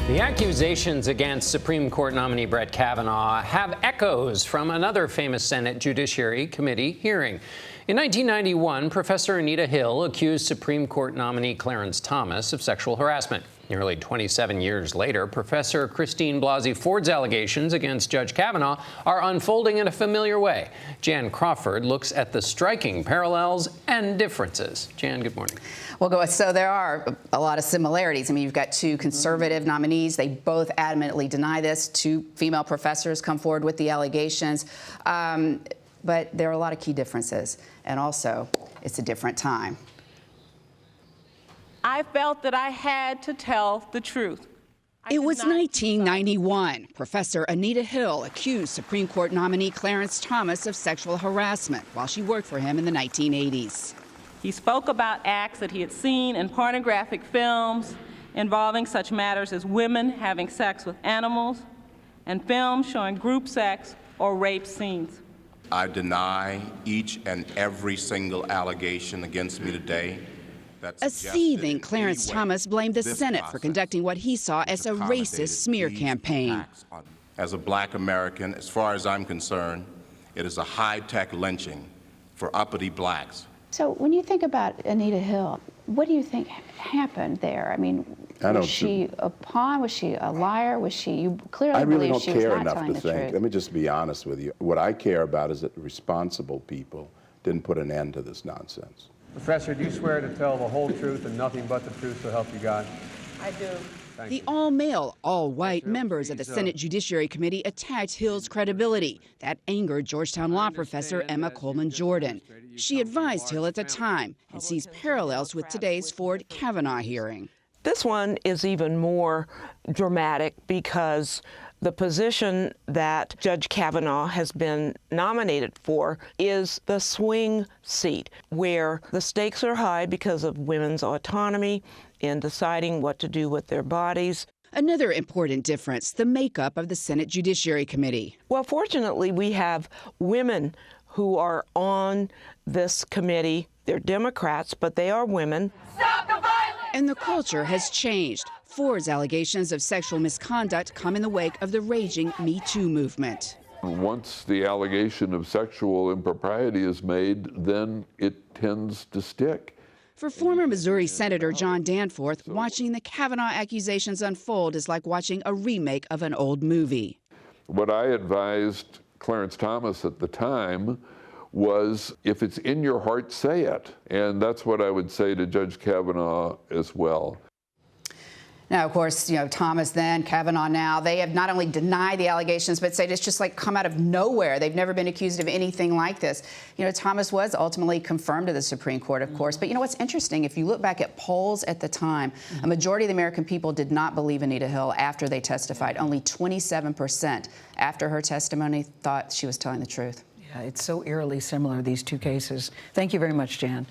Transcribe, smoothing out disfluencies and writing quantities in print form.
The accusations against Supreme Court nominee Brett Kavanaugh have echoes from another famous Senate Judiciary Committee hearing. In 1991, Professor Anita Hill accused Supreme Court nominee Clarence Thomas of sexual harassment. Nearly 27 years later, Professor Christine Blasey Ford's allegations against Judge Kavanaugh are unfolding in a familiar way. Jan Crawford looks at the striking parallels and differences. Jan, good morning. Well, so there are a lot of similarities. I mean, you've got two conservative nominees. They both adamantly deny this. Two female professors come forward with the allegations. But there are a lot of key differences. And also, it's a different time. I felt that I had to tell the truth. It was 1991. Professor Anita Hill accused Supreme Court nominee Clarence Thomas of sexual harassment while she worked for him in the 1980s. He spoke about acts that he had seen in pornographic films involving such matters as women having sex with animals and films showing group sex or rape scenes. I deny each and every single allegation against me today. A seething Clarence Thomas blamed the Senate for conducting what he saw as a racist smear campaign. As a black American, as far as I'm concerned, it is a high-tech lynching for uppity blacks. So when you think about Anita Hill, what do you think happened there? I mean, was she a pawn? Was she a liar? Was she, you clearly believe she was not telling the truth. I really don't care enough to think. Let me just be honest with you. What I care about is that responsible people didn't put an end to this nonsense. Professor, do you swear to tell the whole truth and nothing but the truth, so help you God? I do. The all-male, all-white members of the Senate Judiciary Committee attacked Hill's credibility. That angered Georgetown law professor Emma Coleman Jordan. She advised Hill at the time and sees parallels with today's Ford Kavanaugh hearing. This one is even more dramatic because the position that Judge Kavanaugh has been nominated for is the swing seat, where the stakes are high because of women's autonomy in deciding what to do with their bodies. Another important difference, the makeup of the Senate Judiciary Committee. Well, fortunately, we have women who are on this committee. They're Democrats, but they are women. Stop the violence! And the culture has changed. Ford's allegations of sexual misconduct come in the wake of the raging Me Too movement. Once the allegation of sexual impropriety is made, then it tends to stick. For former Missouri Senator John Danforth, watching the Kavanaugh accusations unfold is like watching a remake of an old movie. What I advised Clarence Thomas at the time was, if it's in your heart, say it. And that's what I would say to Judge Kavanaugh as well. Now, of course, Thomas then, Kavanaugh now, they have not only denied the allegations, but said it's just like come out of nowhere. They've never been accused of anything like this. Thomas was ultimately confirmed to the Supreme Court, of course. But what's interesting, if you look back at polls at the time, a majority of the American people did not believe Anita Hill after they testified. Only 27% after her testimony thought she was telling the truth. Yeah, it's so eerily similar, these two cases. Thank you very much, Jan.